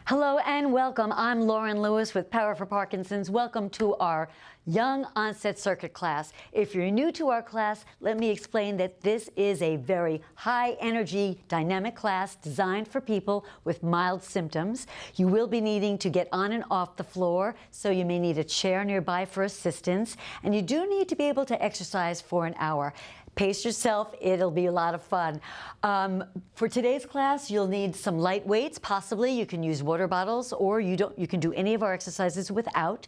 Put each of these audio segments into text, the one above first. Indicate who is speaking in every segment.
Speaker 1: Hello and welcome. I'm Lauren Lewis with Power for Parkinson's. Welcome to our Young Onset Circuit class. If you're new to our class, let me explain that this is a very high energy, dynamic class designed for people with mild symptoms. You will be needing to get on and off the floor, so you may need a chair nearby for assistance. And you do need to be able to exercise for an hour. Pace yourself, it'll be a lot of fun. For today's class, you'll need some light weights. Possibly you can use water bottles, or you can do any of our exercises without.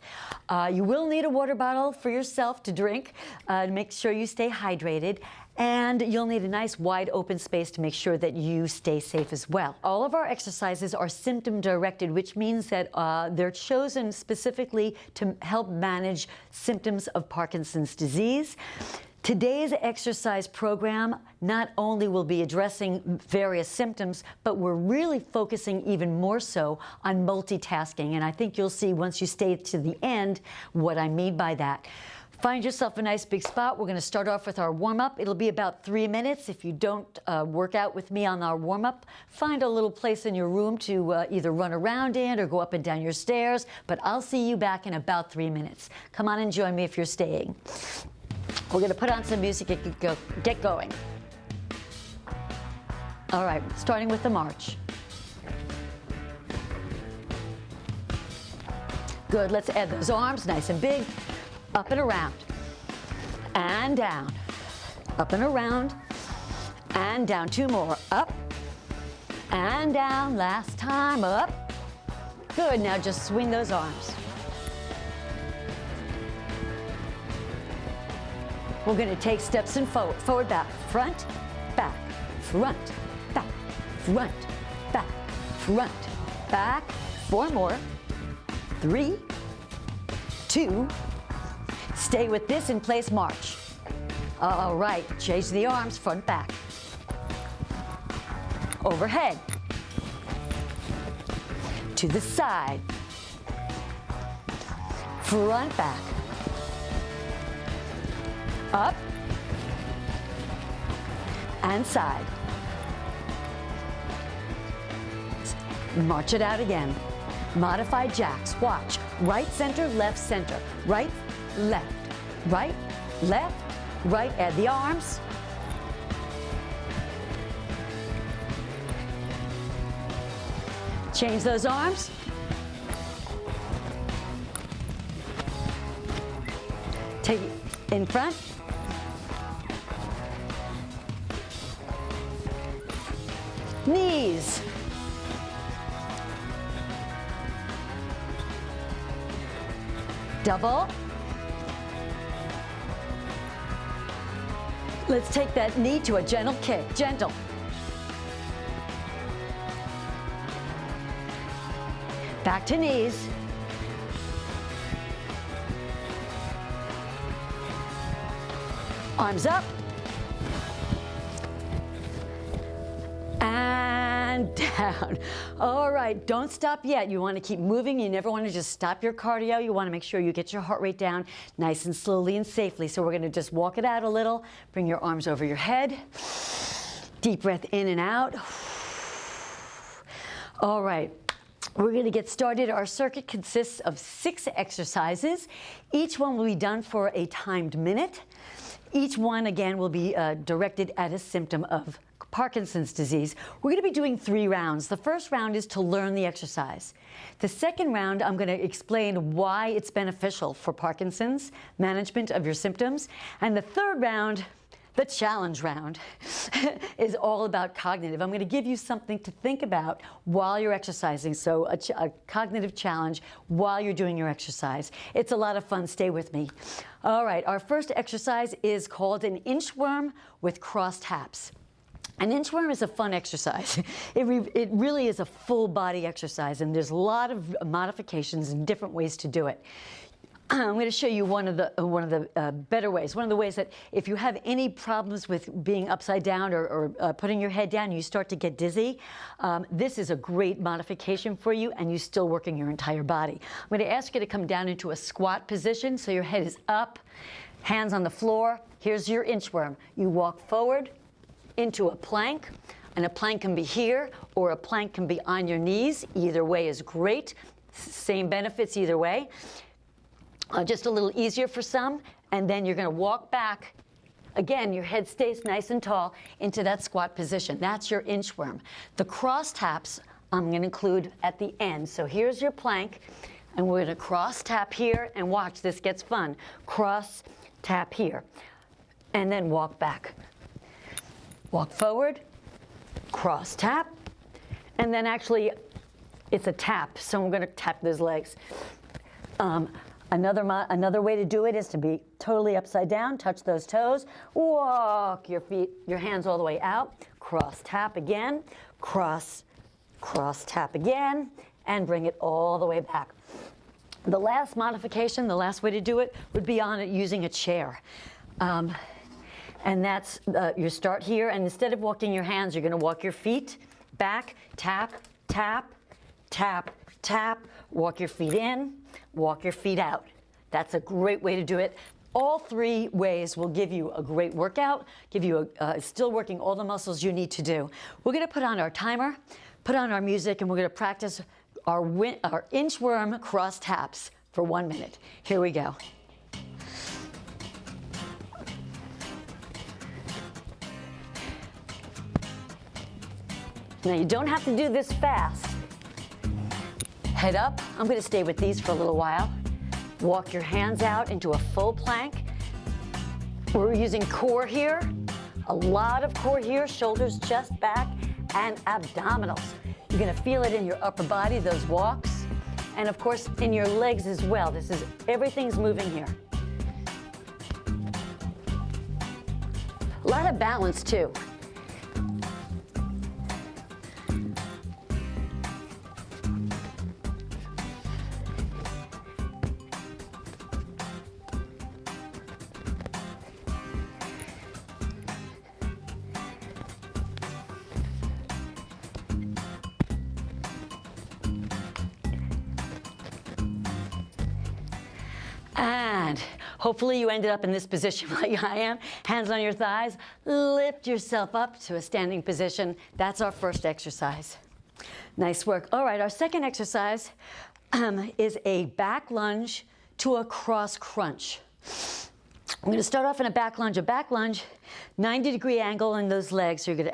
Speaker 1: You will need a water bottle for yourself to drink to make sure you stay hydrated. And you'll need a nice wide open space to make sure that you stay safe as well. All of our exercises are symptom directed, which means that they're chosen specifically to help manage symptoms of Parkinson's disease. Today's exercise program not only will be addressing various symptoms, but we're really focusing even more so on multitasking. And I think you'll see once you stay to the end what I mean by that. Find yourself a nice big spot. We're going to start off with our warm-up. It'll be about 3 minutes. If you don't work out with me on our warm-up, find a little place in your room to either run around in or go up and down your stairs. But I'll see you back in about 3 minutes. Come on and join me if you're staying. We're going to put on some music and get going. All right, starting with the march. Good, let's add those arms nice and big. Up and around, and down. Up and around, and down. 2 more. Up, and down. Last time, up. Good, now just swing those arms. We're going to take steps in forward, back, front, back, front, back, front, back, front, back. 4 more. 3, 2. Stay with this in place, march. All right, change the arms, front, back. Overhead. To the side. Front, back. Up and side. March it out again. Modified jacks. Watch. Right center, left center. Right, left. Right, left, right. Add the arms. Change those arms. Take it in front. Knees. Double. Let's take that knee to a gentle kick. Gentle. Back to knees. Arms up. And down. All right, don't stop yet. You want to keep moving. You never want to just stop your cardio. You want to make sure you get your heart rate down nice and slowly and safely. So we're going to just walk it out a little. Bring your arms over your head. Deep breath in and out. All right. We're going to get started. Our circuit consists of 6 exercises. Each one will be done for a timed minute. Each one, again, will be directed at a symptom of Parkinson's disease. We're going to be doing 3 rounds. The first round is to learn the exercise. The second round, I'm going to explain why it's beneficial for Parkinson's, management of your symptoms. And the third round, the challenge round, is all about cognitive. I'm going to give you something to think about while you're exercising, so a cognitive challenge while you're doing your exercise. It's a lot of fun. Stay with me. All right, our first exercise is called an inchworm with crossed haps. An inchworm is a fun exercise. It really is a full body exercise, and there's a lot of modifications and different ways to do it. I'm going to show you one of the better ways. One of the ways that if you have any problems with being upside down or putting your head down, you start to get dizzy, this is a great modification for you, and you're still working your entire body. I'm going to ask you to come down into a squat position, so your head is up, hands on the floor. Here's your inchworm. You walk forward into a plank, And a plank can be here, or a plank can be on your knees. Either way is great. Same benefits either way. Just a little easier for some. And then you're going to walk back. Again, your head stays nice and tall into that squat position. That's your inchworm. The cross taps I'm going to include at the end. So here's your plank, and we're going to cross tap here, and watch, this gets fun. Cross tap here, and then walk back. Walk forward, cross tap, and then actually it's a tap, so I'm going to tap those legs. Another way to do it is to be totally upside down, touch those toes, walk your feet, your hands all the way out, cross tap again, cross tap again, and bring it all the way back. The last modification, the last way to do it, would be on it using a chair. And that's, you start here, and instead of walking your hands, you're going to walk your feet back, tap, tap, tap, tap, walk your feet in, walk your feet out. That's a great way to do it. All three ways will give you a great workout, give you still working all the muscles you need to do. We're going to put on our timer, put on our music, and we're going to practice our inchworm cross taps for 1 minute. Here we go. Now you don't have to do this fast. Head up. I'm going to stay with these for a little while. Walk your hands out into a full plank. We're using core here. A lot of core here, shoulders, chest, back, and abdominals. You're going to feel it in your upper body, those walks, and of course in your legs as well. Everything's moving here. A lot of balance too. And hopefully you ended up in this position like I am. Hands on your thighs. Lift yourself up to a standing position. That's our first exercise. Nice work. All right, our second exercise is a back lunge to a cross crunch. I'm going to start off in a back lunge. A back lunge, 90-degree angle in those legs. So I'm going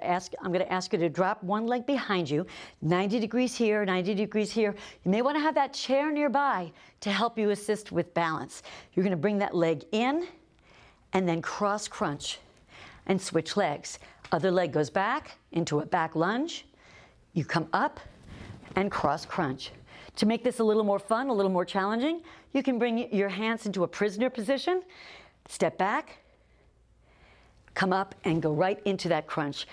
Speaker 1: to ask you to drop one leg behind you, 90 degrees here, 90 degrees here. You may want to have that chair nearby to help you assist with balance. You're going to bring that leg in and then cross crunch and switch legs. Other leg goes back into a back lunge. You come up and cross crunch. To make this a little more fun, a little more challenging, you can bring your hands into a prisoner position. Step back, come up, and go right into that crunch.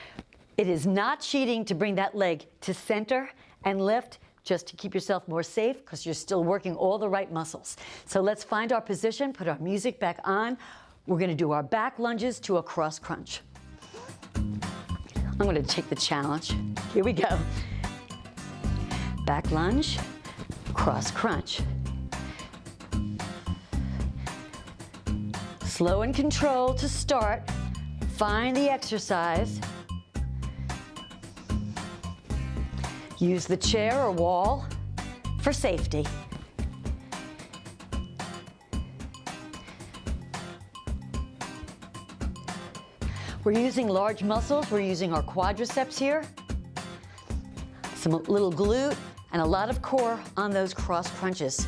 Speaker 1: It is not cheating to bring that leg to center and lift, just to keep yourself more safe, because you're still working all the right muscles. So let's find our position, put our music back on. We're going to do our back lunges to a cross crunch. I'm going to take the challenge. Here we go. Back lunge, cross crunch. Slow and controlled to start. Find the exercise. Use the chair or wall for safety. We're using large muscles. We're using our quadriceps here. Some little glute and a lot of core on those cross crunches.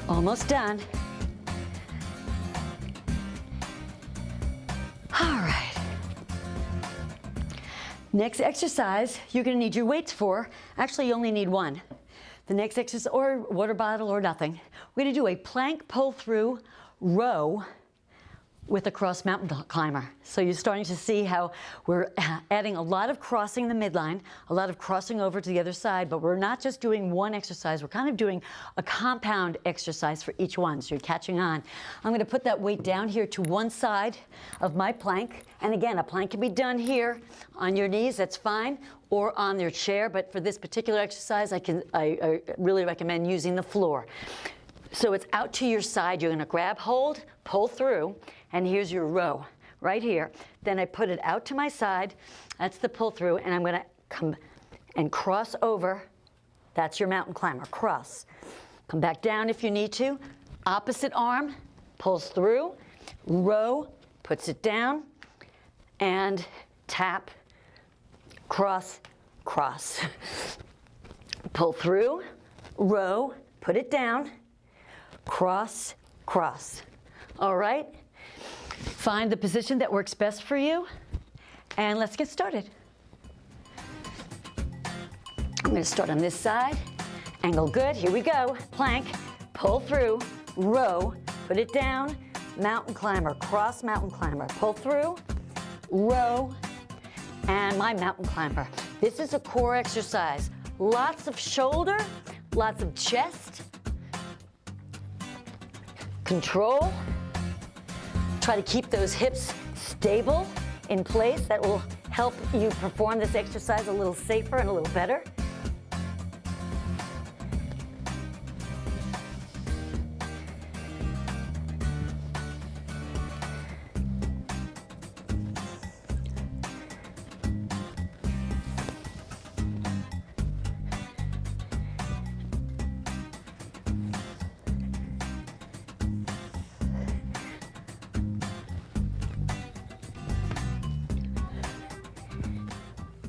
Speaker 1: Almost done. All right. Next exercise, you're going to need your weights for. Actually, you only need one. The next exercise, or water bottle or nothing. We're going to do a plank pull through row with a cross mountain climber. So you're starting to see how we're adding a lot of crossing the midline, a lot of crossing over to the other side, but we're not just doing one exercise, we're kind of doing a compound exercise for each one, so you're catching on. I'm going to put that weight down here to one side of my plank, and again, a plank can be done here on your knees, that's fine, or on your chair, but for this particular exercise, I really recommend using the floor. So it's out to your side, you're going to grab hold, pull through, and here's your row right here. Then I put it out to my side, that's the pull through, and I'm going to come and cross over. That's your mountain climber, cross. Come back down if you need to. Opposite arm pulls through, row, puts it down, and tap, cross, cross. Pull through, row, put it down, cross, cross. All right? Find the position that works best for you, and let's get started. I'm going to start on this side. Angle good. Here we go. Plank, pull through, row, put it down, mountain climber, cross mountain climber, pull through, row, and my mountain climber. This is a core exercise. Lots of shoulder, lots of chest, control. Try to keep those hips stable in place. That will help you perform this exercise a little safer and a little better.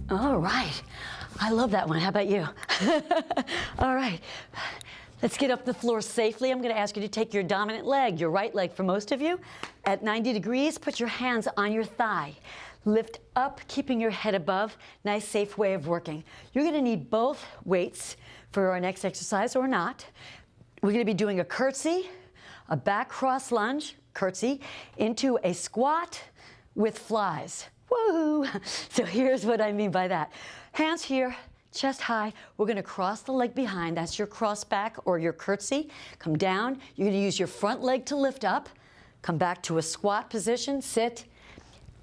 Speaker 1: All right, I love that one. How about you? All right, let's get up the floor safely. I'm going to ask you to take your dominant leg, your right leg for most of you, at 90 degrees. Put your hands on your thigh. Lift up, keeping your head above. Nice, safe way of working. You're going to need both weights for our next exercise or not. We're going to be doing a curtsy, a back cross lunge, curtsy, into a squat with flies. Woo! So here's what I mean by that. Hands here, chest high. We're going to cross the leg behind. That's your cross back or your curtsy. Come down. You're going to use your front leg to lift up. Come back to a squat position. Sit.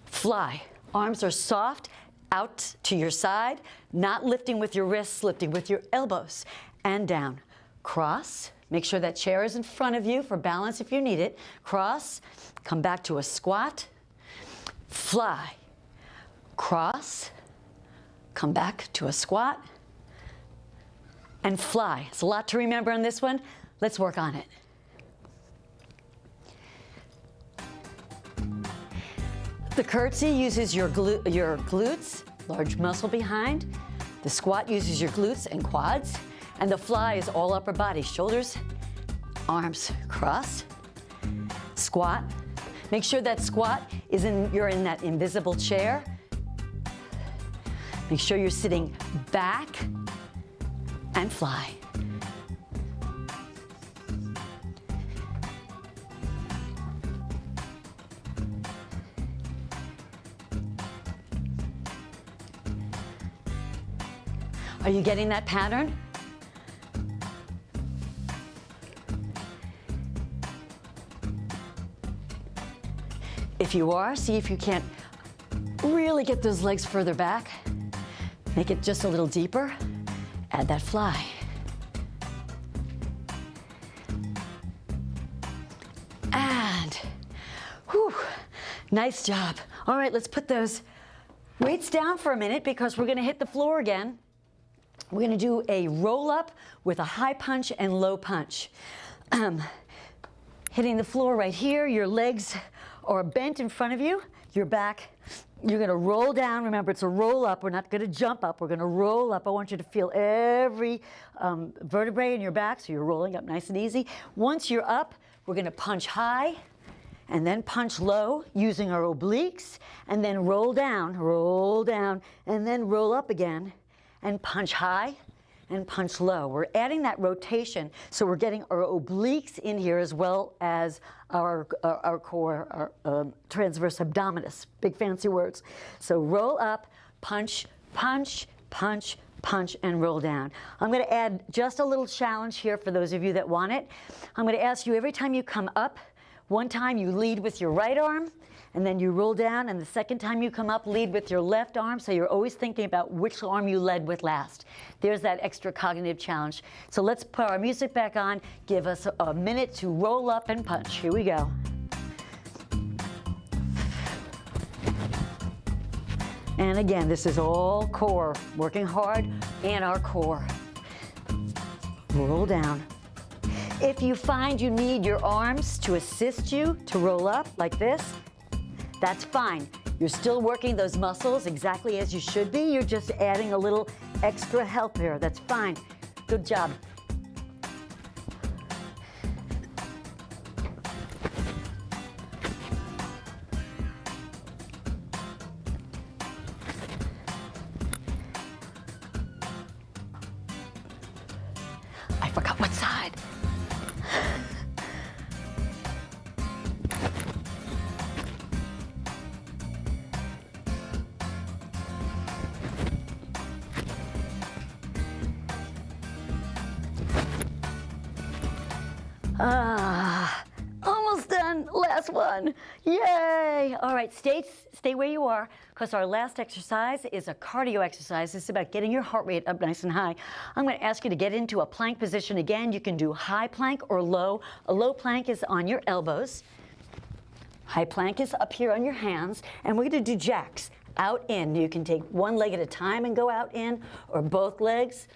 Speaker 1: Fly. Arms are soft, out to your side. Not lifting with your wrists, lifting with your elbows. And down. Cross. Make sure that chair is in front of you for balance if you need it. Cross. Come back to a squat. Fly. Cross, come back to a squat, and fly. It's a lot to remember on this one. Let's work on it. The curtsy uses your glutes, large muscle behind. The squat uses your glutes and quads. And the fly is all upper body, shoulders, arms, cross, squat. Make sure that squat is you're in that invisible chair. Make sure you're sitting back and fly. Are you getting that pattern? If you are, see if you can't really get those legs further back. Make it just a little deeper. Add that fly. And, whew, nice job. All right, let's put those weights down for a minute because we're going to hit the floor again. We're going to do a roll up with a high punch and low punch. Hitting the floor right here, your legs are bent in front of you, your back. You're going to roll down. Remember, it's a roll up. We're not going to jump up. We're going to roll up. I want you to feel every vertebrae in your back, so you're rolling up nice and easy. Once you're up, we're going to punch high and then punch low using our obliques, and then roll down, and then roll up again and punch high and punch low. We're adding that rotation, so we're getting our obliques in here as well as our core, our transverse abdominis. Big fancy words. So roll up, punch, punch, punch, punch, and roll down. I'm going to add just a little challenge here for those of you that want it. I'm going to ask you every time you come up, one time you lead with your right arm, and then you roll down, and the second time you come up, lead with your left arm, so you're always thinking about which arm you led with last. There's that extra cognitive challenge. So let's put our music back on. Give us a minute to roll up and punch. Here we go. And again, this is all core, working hard in our core. Roll down. If you find you need your arms to assist you to roll up like this, that's fine. You're still working those muscles exactly as you should be. You're just adding a little extra help here. That's fine. Good job. I forgot what side. Almost done. Last one. Yay! All right, stay where you are, because our last exercise is a cardio exercise. It's about getting your heart rate up nice and high. I'm going to ask you to get into a plank position again. You can do high plank or low. A low plank is on your elbows. High plank is up here on your hands. And we're going to do jacks. Out, in. You can take one leg at a time and go out, in, or both legs.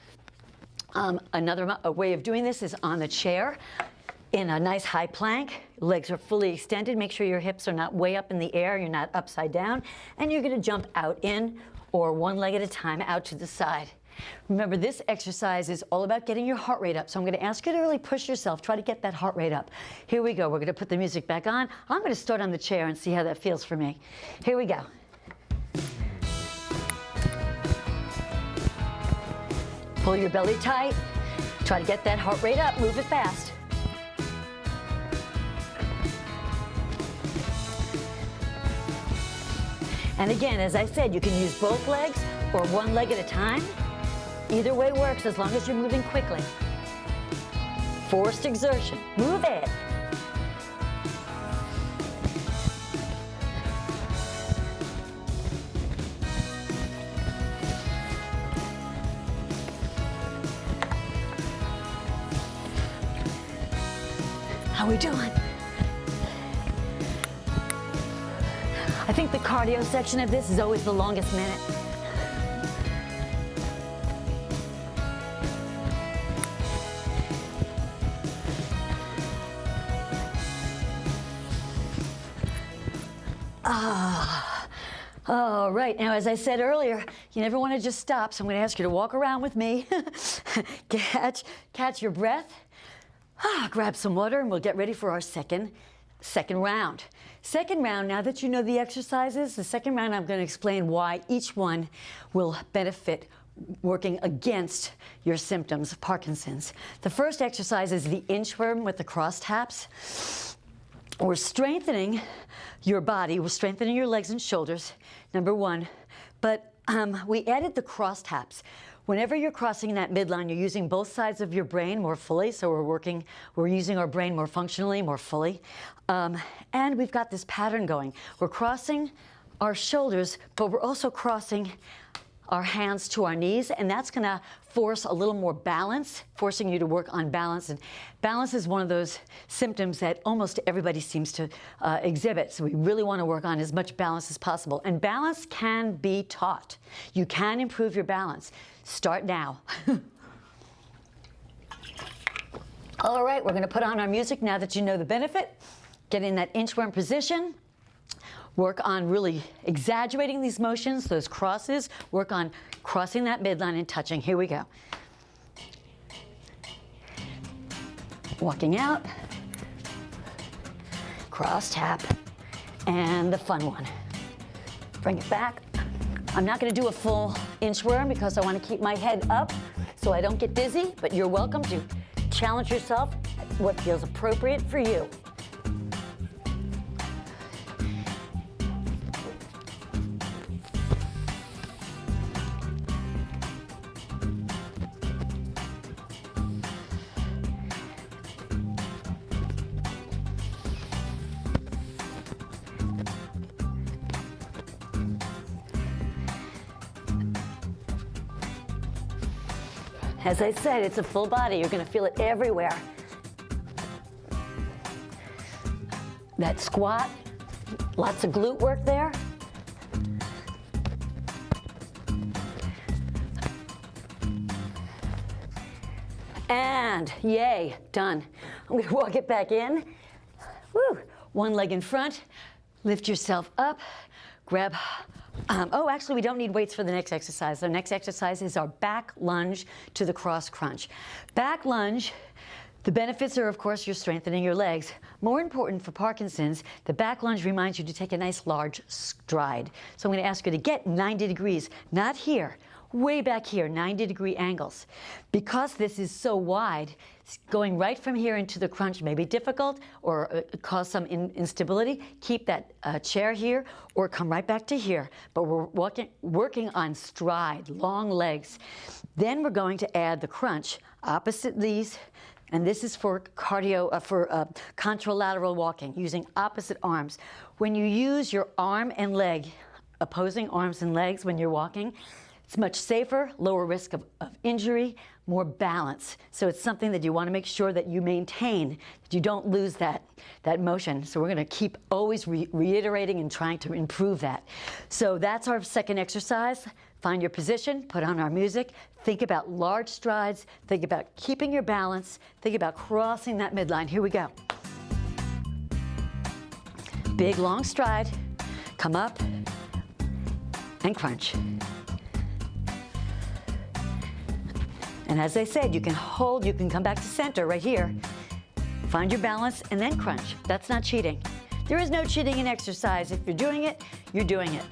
Speaker 1: Another way of doing this is on the chair. In a nice high plank, legs are fully extended. Make sure your hips are not way up in the air, you're not upside down, and you're going to jump out, in, or one leg at a time out to the side. Remember, this exercise is all about getting your heart rate up, so I'm going to ask you to really push yourself. Try to get that heart rate up. Here we go. We're going to put the music back on. I'm going to start on the chair and see how that feels for me. Here we go. Pull your belly tight. Try to get that heart rate up. Move it fast. And again, as I said, you can use both legs or one leg at a time. Either way works as long as you're moving quickly. Forced exertion. Move it. How are we doing? I think the cardio section of this is always the longest minute. All right, now as I said earlier, you never want to just stop, so I'm going to ask you to walk around with me. Catch your breath. Grab some water, and we'll get ready for our second round. Second round, now that you know the exercises, the second round I'm going to explain why each one will benefit working against your symptoms of Parkinson's. The first exercise is the inchworm with the cross taps. We're strengthening your body, we're strengthening your legs and shoulders, number one, but we added the cross taps. Whenever you're crossing that midline, you're using both sides of your brain more fully, so we're using our brain more functionally, more fully. And we've got this pattern going. We're crossing our shoulders, but we're also crossing our hands to our knees, and that's gonna force a little more balance, forcing you to work on balance. And balance is one of those symptoms that almost everybody seems to exhibit. So we really wanna work on as much balance as possible. And balance can be taught. You can improve your balance. Start now. All right, we're gonna put on our music now that you know the benefit. Get in that inchworm position. Work on really exaggerating these motions, those crosses. Work on crossing that midline and touching. Here we go. Walking out. Cross tap. And the fun one. Bring it back. I'm not going to do a full inchworm because I want to keep my head up so I don't get dizzy, but you're welcome to challenge yourself at what feels appropriate for you. As I said, it's a full body. You're going to feel it everywhere. That squat, lots of glute work there. And yay, done. I'm going to walk it back in. Woo. One leg in front. Lift yourself up. Grab. Oh, actually, we don't need weights for the next exercise. The next exercise is our back lunge to the cross crunch. Back lunge, the benefits are, of course, you're strengthening your legs. More important for Parkinson's, the back lunge reminds you to take a nice large stride. So I'm going to ask you to get 90 degrees, not here, way back here, 90-degree angles. Because this is so wide, going right from here into the crunch may be difficult or cause some instability. Keep that chair here or come right back to here. But we're working on stride, long legs. Then we're going to add the crunch opposite these. And this is for cardio, contralateral walking, using opposite arms. When you use your arm and leg, opposing arms and legs when you're walking, it's much safer, lower risk of injury, more balance. So it's something that you want to make sure that you maintain, that you don't lose that motion. So we're going to keep always reiterating and trying to improve that. So that's our second exercise. Find your position, put on our music, think about large strides, think about keeping your balance, think about crossing that midline. Here we go. Big long stride, come up and crunch. And as I said, you can hold, you can come back to center right here. Find your balance and then crunch. That's not cheating. There is no cheating in exercise. If you're doing it, you're doing it.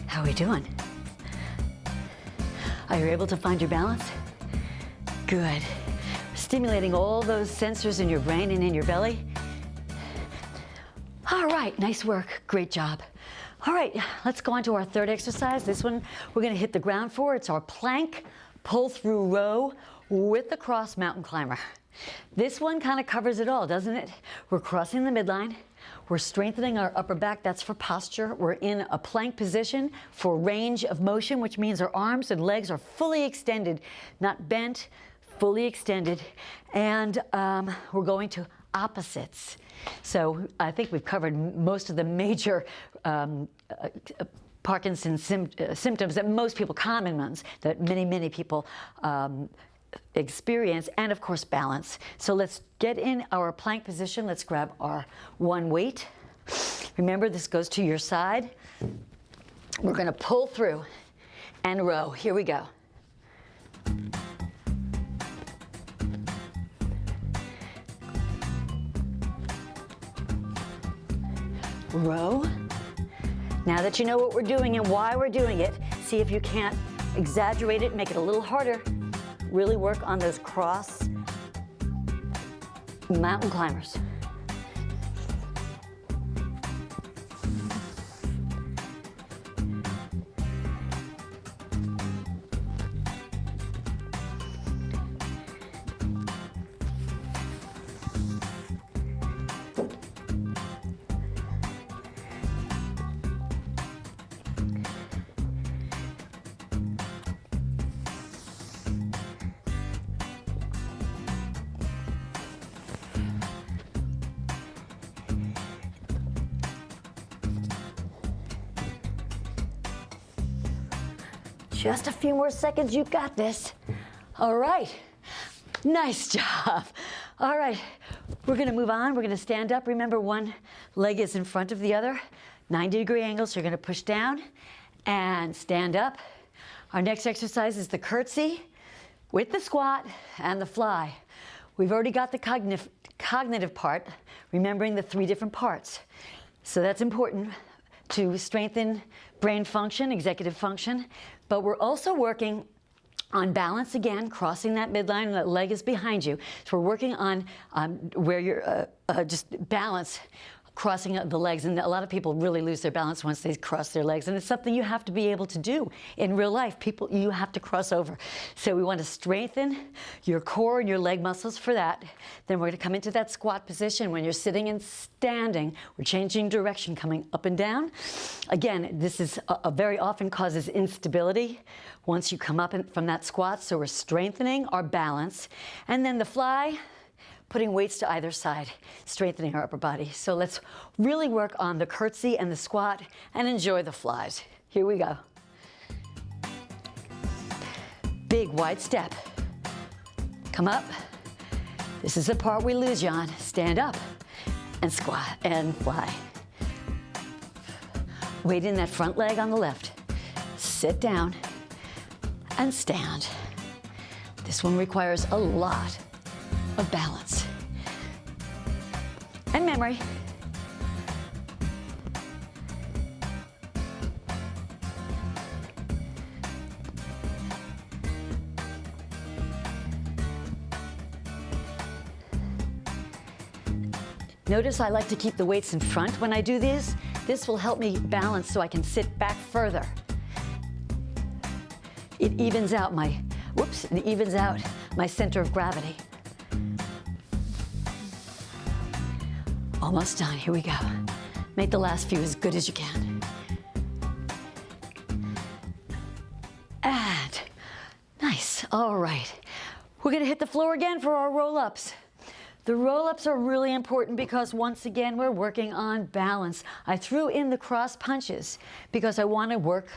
Speaker 1: How are we doing? Are you able to find your balance? Good. Stimulating all those sensors in your brain and in your belly. All right, nice work, great job. All right, let's go on to our third exercise. This one we're gonna hit the ground for. It's our plank pull through row with the cross mountain climber. This one kind of covers it all, doesn't it? We're crossing the midline. We're strengthening our upper back. That's for posture. We're in a plank position for range of motion, which means our arms and legs are fully extended, not bent, fully extended. And we're going to opposites. So I think we've covered most of the major Parkinson's symptoms that most people, common ones, that many people experience, and of course balance. So let's get in our plank position. Let's grab our one weight. Remember, this goes to your side. We're going to pull through and row. Here we go. Row. Now that you know what we're doing and why we're doing it, see if you can't exaggerate it, make it a little harder. Really work on those cross mountain climbers. Just a few more seconds, you've got this. All right, Nice job. All right, we're gonna move on. We're gonna stand up. Remember, one leg is in front of the other. 90-degree angles. You're gonna push down and stand up. Our next exercise is the curtsy with the squat and the fly. We've already got the cognitive part, remembering the 3 different parts. So that's important to strengthen brain function, executive function. But we're also working on balance again, crossing that midline, and that leg is behind you. So we're working on where you're just balance, crossing the legs. And a lot of people really lose their balance once they cross their legs. And it's something you have to be able to do in real life. You have to cross over. So we want to strengthen your core and your leg muscles for that. Then we're going to come into that squat position. When you're sitting and standing, we're changing direction, coming up and down. Again, this is very often causes instability once you come up from that squat. So we're strengthening our balance. And then the fly, putting weights to either side, strengthening our upper body. So let's really work on the curtsy and the squat and enjoy the flies. Here we go. Big wide step. Come up. This is the part we lose you on. Stand up and squat and fly. Weight in that front leg on the left. Sit down and stand. This one requires a lot of balance and memory. Notice I like to keep the weights in front when I do this. This will help me balance so I can sit back further. It evens out my center of gravity. Almost done. Here we go. Make the last few as good as you can. And nice. All right. We're going to hit the floor again for our roll-ups. The roll-ups are really important because once again, we're working on balance. I threw in the cross punches because I want to work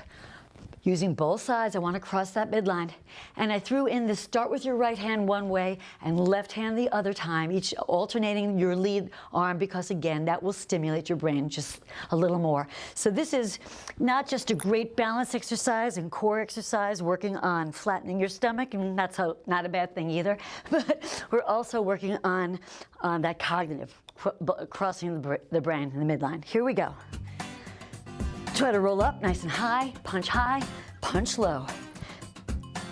Speaker 1: using both sides. I want to cross that midline. And I threw in the start with your right hand one way and left hand the other time, each alternating your lead arm, because again, that will stimulate your brain just a little more. So this is not just a great balance exercise and core exercise, working on flattening your stomach, and that's not a bad thing either, but we're also working on that cognitive, crossing the brain in the midline. Here we go. Try to roll up nice and high, punch low.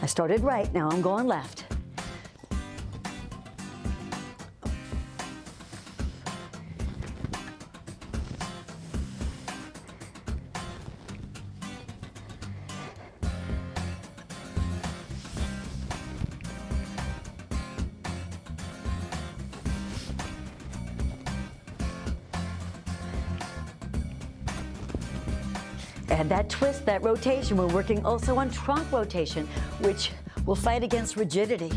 Speaker 1: I started right, now I'm going left. Add that twist, that rotation. We're working also on trunk rotation, which will fight against rigidity.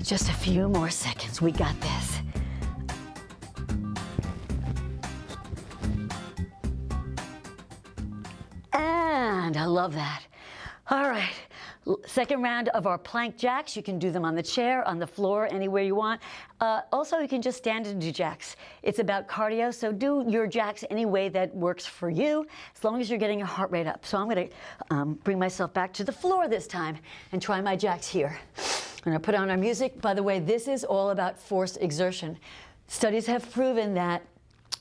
Speaker 1: Just a few more seconds. We got this. And I love that. All right, second round of our plank jacks. You can do them on the chair, on the floor, anywhere you want. Also, you can just stand and do jacks. It's about cardio, so do your jacks any way that works for you, as long as you're getting your heart rate up. So I'm gonna bring myself back to the floor this time and try my jacks here. I'm gonna put on our music. By the way, this is all about forced exertion. Studies have proven that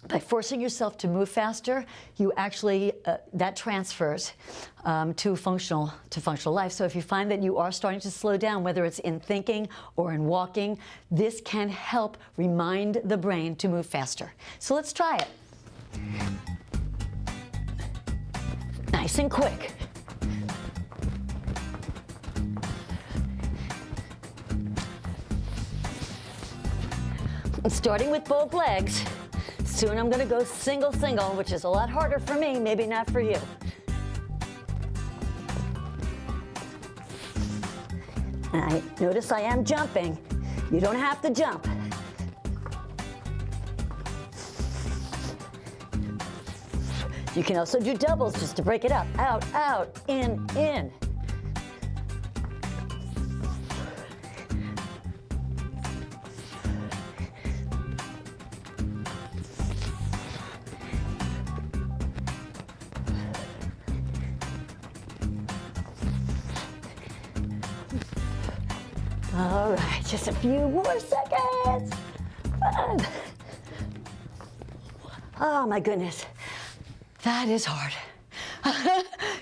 Speaker 1: by forcing yourself to move faster, you actually, that transfers to functional life. So if you find that you are starting to slow down, whether it's in thinking or in walking, this can help remind the brain to move faster. So let's try it. Nice and quick. I'm starting with both legs. Soon I'm going to go single, which is a lot harder for me, maybe not for you. And notice I am jumping. You don't have to jump. You can also do doubles just to break it up. Out, out, in. All right, just a few more seconds. Oh my goodness, that is hard.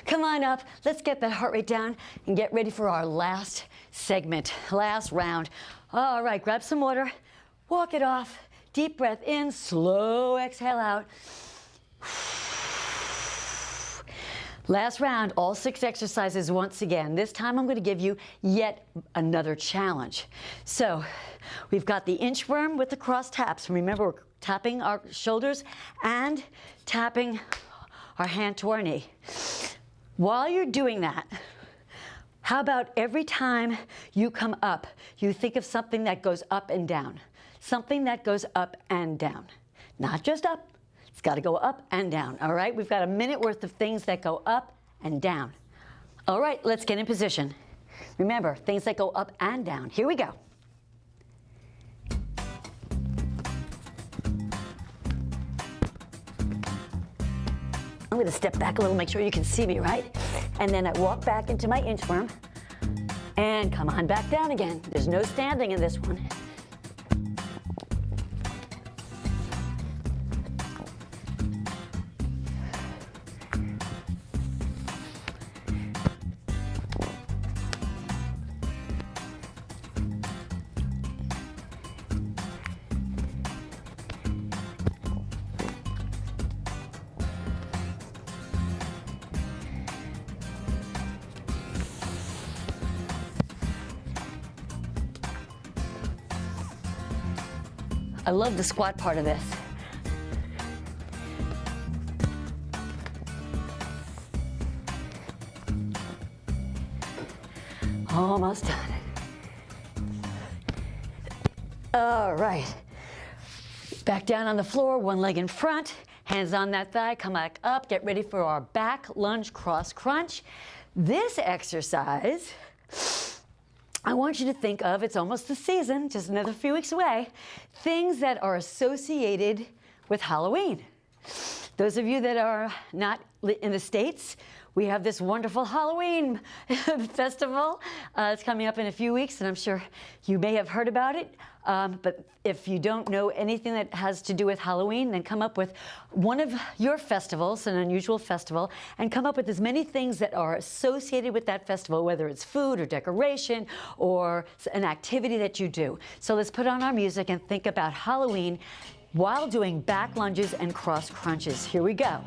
Speaker 1: Come on up, let's get that heart rate down and get ready for our last segment, last round. All right, grab some water, walk it off, deep breath in, slow exhale out. Last round, all 6 exercises once again. This time I'm going to give you yet another challenge. So we've got the inchworm with the cross taps. Remember, we're tapping our shoulders and tapping our hand to our knee. While you're doing that, how about every time you come up, you think of something that goes up and down. Something that goes up and down. Not just up. It's got to go up and down, all right? We've got a minute worth of things that go up and down. All right, let's get in position. Remember, things that go up and down. Here we go. I'm going to step back a little, make sure you can see me, right? And then I walk back into my inchworm and come on back down again. There's no standing in this one. I love the squat part of this. Almost done. All right. Back down on the floor, one leg in front, hands on that thigh, come back up, get ready for our back lunge cross crunch. This exercise, I want you to think of, it's almost the season, just another few weeks away, things that are associated with Halloween. Those of you that are not in the States, we have this wonderful Halloween festival. It's coming up in a few weeks, and I'm sure you may have heard about it. But if you don't know anything that has to do with Halloween, then come up with one of your festivals, an unusual festival, and come up with as many things that are associated with that festival, whether it's food or decoration or an activity that you do. So let's put on our music and think about Halloween while doing back lunges and cross crunches. Here we go.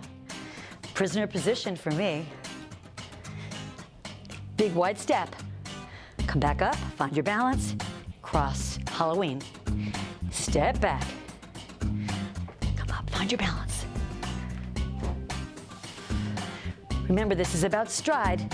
Speaker 1: Prisoner position for me. Big wide step. Come back up, find your balance, cross, Halloween. Step back. Come up, find your balance. Remember, this is about stride.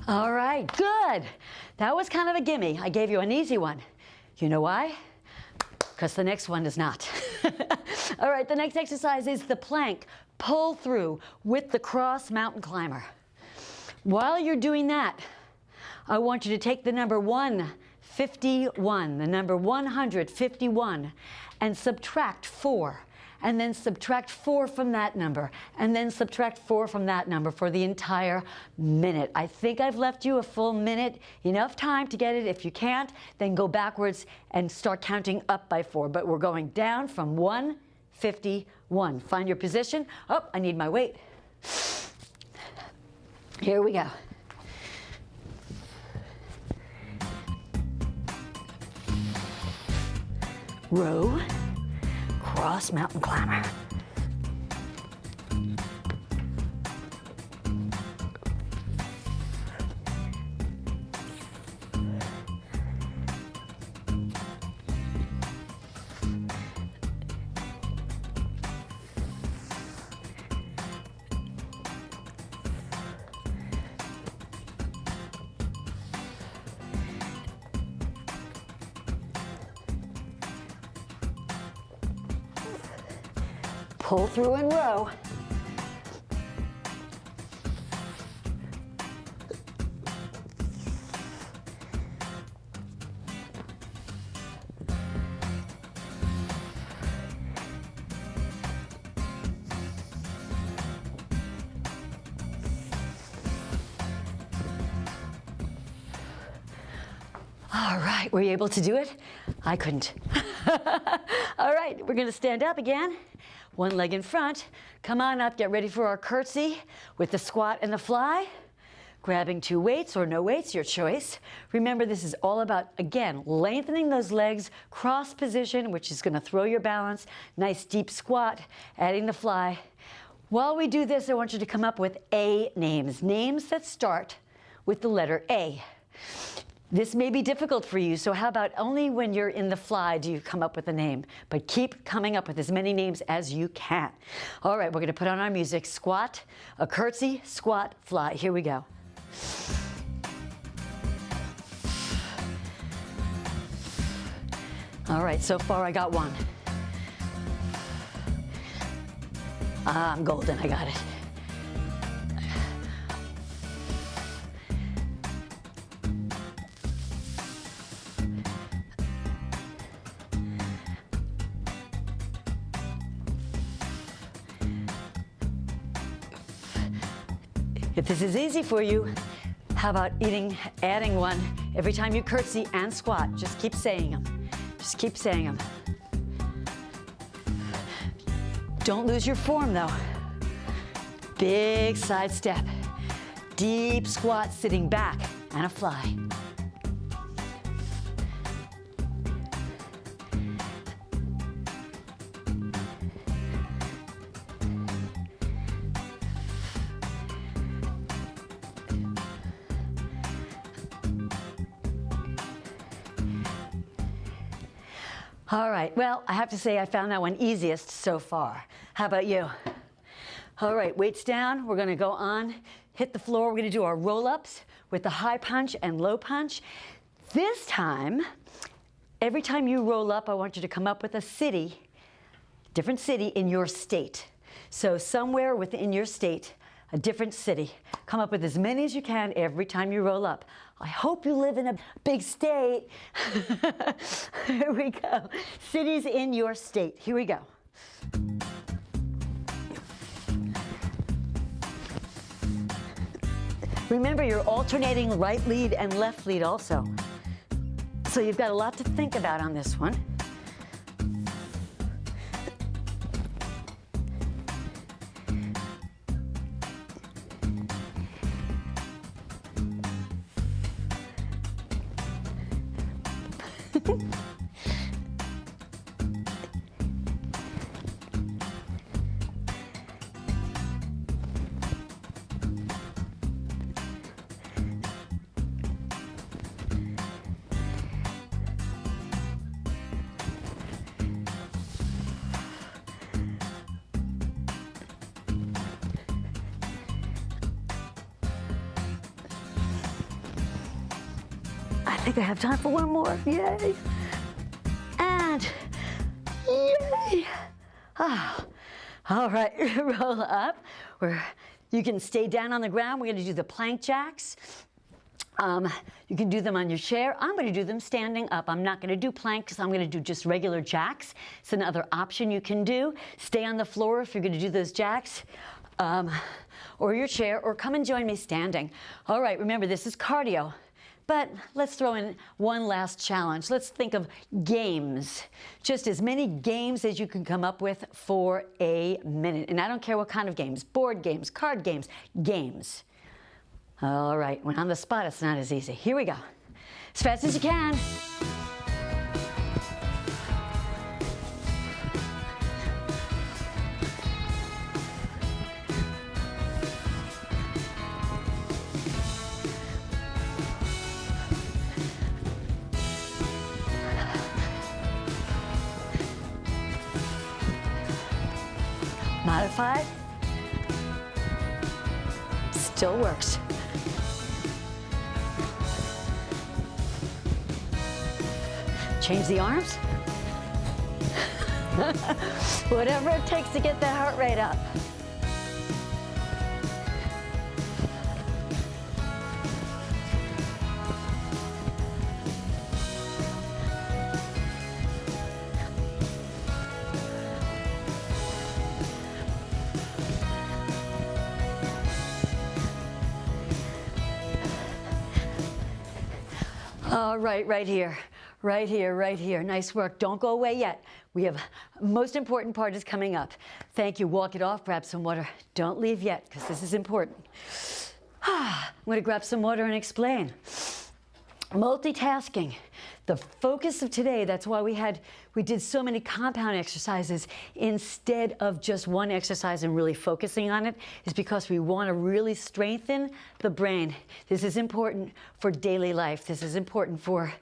Speaker 1: All right, good. That was kind of a gimme. I gave you an easy one. You know why? Because the next one is not. All right, the next exercise is the plank pull through with the cross mountain climber. While you're doing that, I want you to take the number 151, the number 151, and subtract 4. And then subtract 4 from that number, and then subtract 4 from that number for the entire minute. I think I've left you a full minute, enough time to get it. If you can't, then go backwards and start counting up by 4. But we're going down from 151. Find your position. Oh, I need my weight. Here we go. row, cross mountain climber. Pull through and row. All right, were you able to do it? I couldn't. All right, we're gonna stand up again. One leg in front. Come on up, get ready for our curtsy with the squat and the fly. Grabbing 2 weights or no weights, your choice. Remember, this is all about, again, lengthening those legs, cross position, which is gonna throw your balance, nice deep squat, adding the fly. While we do this, I want you to come up with A names, names that start with the letter A. This may be difficult for you, so how about only when you're in the fly do you come up with a name, but keep coming up with as many names as you can. All right, we're gonna put on our music. Squat, a curtsy, squat, fly. Here we go. All right, so far I got one. I'm golden, I got it. If this is easy for you, how about adding one every time you curtsy and squat? Just keep saying them. Just keep saying them. Don't lose your form though. Big side step. Deep squat sitting back and a fly. All right, well, I have to say I found that one easiest so far. How about you? All right, weights down. We're gonna go on, hit the floor. We're gonna do our roll-ups with the high punch and low punch. This time, every time you roll up, I want you to come up with a city, different city in your state. So somewhere within your state, a different city. Come up with as many as you can every time you roll up. I hope you live in a big state. Here we go. Cities in your state. Here we go. Remember, you're alternating right lead and left lead also. So you've got a lot to think about on this one. I think I have time for one more. Yay! And yay! Ah. All right, roll up. You can stay down on the ground. We're going to do the plank jacks. You can do them on your chair. I'm going to do them standing up. I'm not going to do planks. I'm going to do just regular jacks. It's another option you can do. Stay on the floor if you're going to do those jacks. Or your chair, or come and join me standing. All right, remember, this is cardio. But let's throw in one last challenge. Let's think of games. Just as many games as you can come up with for a minute. And I don't care what kind of games, board games, card games, games. All right, when on the spot, it's not as easy. Here we go. As fast as you can. Modified. Still works. Change the arms. Whatever it takes to get that heart rate up. All right, right here. Right here, right here. Nice work. Don't go away yet. We have most important part is coming up. Thank you. Walk it off. Grab some water. Don't leave yet because this is important. I'm going to grab some water and explain. Multitasking. The focus of today, that's why we did so many compound exercises instead of just one exercise and really focusing on it, is because we want to really strengthen the brain. This is important for daily life. This is important for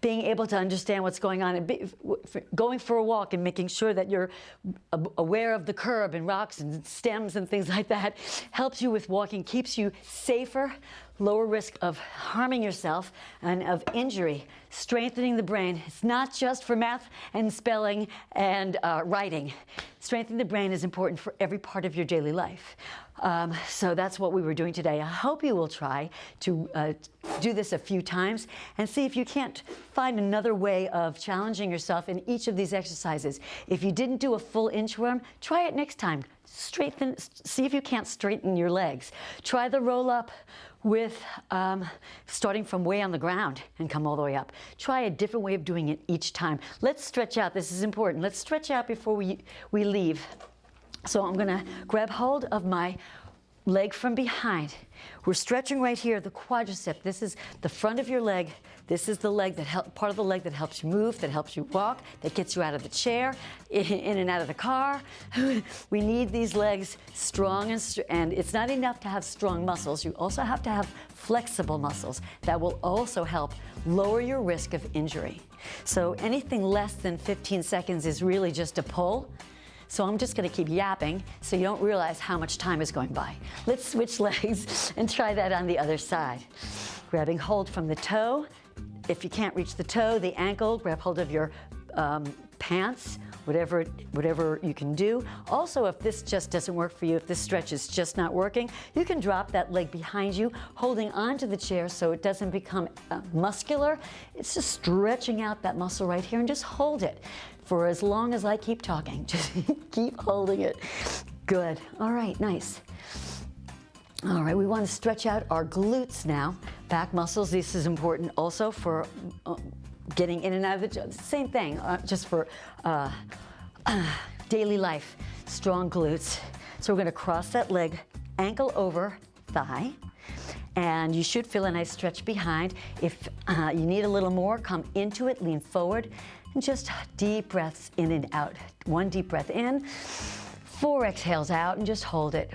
Speaker 1: being able to understand what's going on, and going for a walk and making sure that you're aware of the curb and rocks and stems and things like that helps you with walking, keeps you safer, lower risk of harming yourself and of injury. Strengthening the brain. It's not just for math and spelling and writing. Strengthening the brain is important for every part of your daily life. So that's what we were doing today. I hope you will try to do this a few times and see if you can't find another way of challenging yourself in each of these exercises. If you didn't do a full inchworm, try it next time. Straighten, see if you can't straighten your legs. Try the roll up with starting from way on the ground and come all the way up. Try a different way of doing it each time. Let's stretch out. This is important. Let's stretch out before we leave. So I'm going to grab hold of my leg from behind. We're stretching right here, the quadricep. This is the front of your leg. This is the leg that part of the leg that helps you move, that helps you walk, that gets you out of the chair, in and out of the car. We need these legs strong, and it's not enough to have strong muscles. You also have to have flexible muscles that will also help lower your risk of injury. So anything less than 15 seconds is really just a pull. So I'm just going to keep yapping so you don't realize how much time is going by. Let's switch legs and try that on the other side. Grabbing hold from the toe. If you can't reach the toe, the ankle, grab hold of your pants, whatever you can do. Also, if this just doesn't work for you, if this stretch is just not working, you can drop that leg behind you, holding onto the chair so it doesn't become muscular. It's just stretching out that muscle right here, and just hold it for as long as I keep talking. Just keep holding it. Good. All right, nice. All right, we want to stretch out our glutes now. Back muscles, this is important also for getting in and out of the, same thing, just for daily life, strong glutes. So we're going to cross that leg, ankle over thigh, and you should feel a nice stretch behind. If you need a little more, come into it, lean forward, and just deep breaths in and out. One deep breath in, 4 exhales out, and just hold it.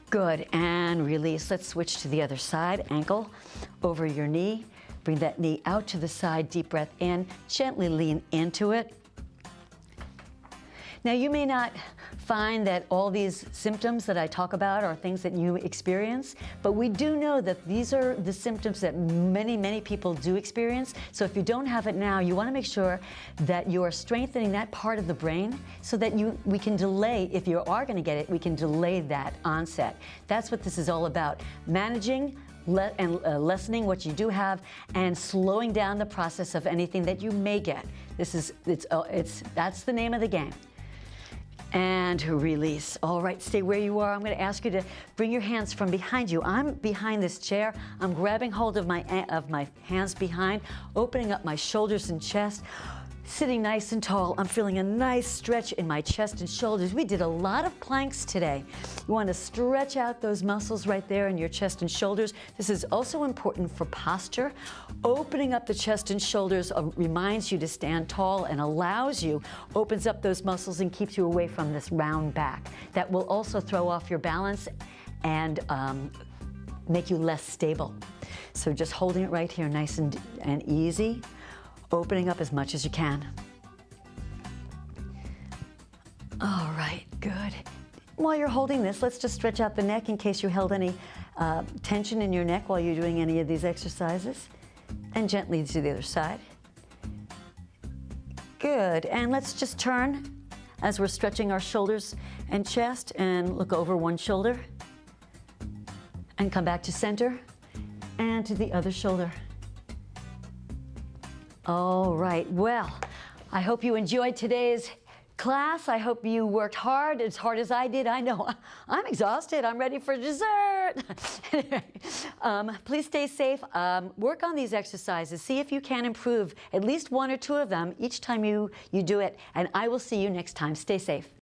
Speaker 1: Good, and release. Let's switch to the other side. Ankle over your knee. Bring that knee out to the side, deep breath in. Gently lean into it. Now, you may not find that all these symptoms that I talk about are things that you experience, but we do know that these are the symptoms that many, many people do experience. So if you don't have it now, you want to make sure that you are strengthening that part of the brain so that we can delay, if you are going to get it, we can delay that onset. That's what this is all about. Managing and lessening what you do have, and slowing down the process of anything that you may get. That's the name of the game. And release. All right, stay where you are. I'm going to ask you to bring your hands from behind you. I'm behind this chair. I'm grabbing hold of my hands behind, opening up my shoulders and chest, sitting nice and tall. I'm feeling a nice stretch in my chest and shoulders. We did a lot of planks today. You want to stretch out those muscles right there in your chest and shoulders. This is also important for posture. Opening up the chest and shoulders reminds you to stand tall and opens up those muscles and keeps you away from this round back. That will also throw off your balance and make you less stable. So just holding it right here, nice and easy, opening up as much as you can. All right, good. While you're holding this, let's just stretch out the neck in case you held any tension in your neck while you're doing any of these exercises. And gently to the other side. Good, and let's just turn as we're stretching our shoulders and chest and look over one shoulder and come back to center and to the other shoulder. All right, well, I hope you enjoyed today's class. I hope you worked hard as I did. I know I'm exhausted. I'm ready for dessert. Please stay safe. Work on these exercises. See if you can improve at least one or two of them each time you do it. And I will see you next time. Stay safe.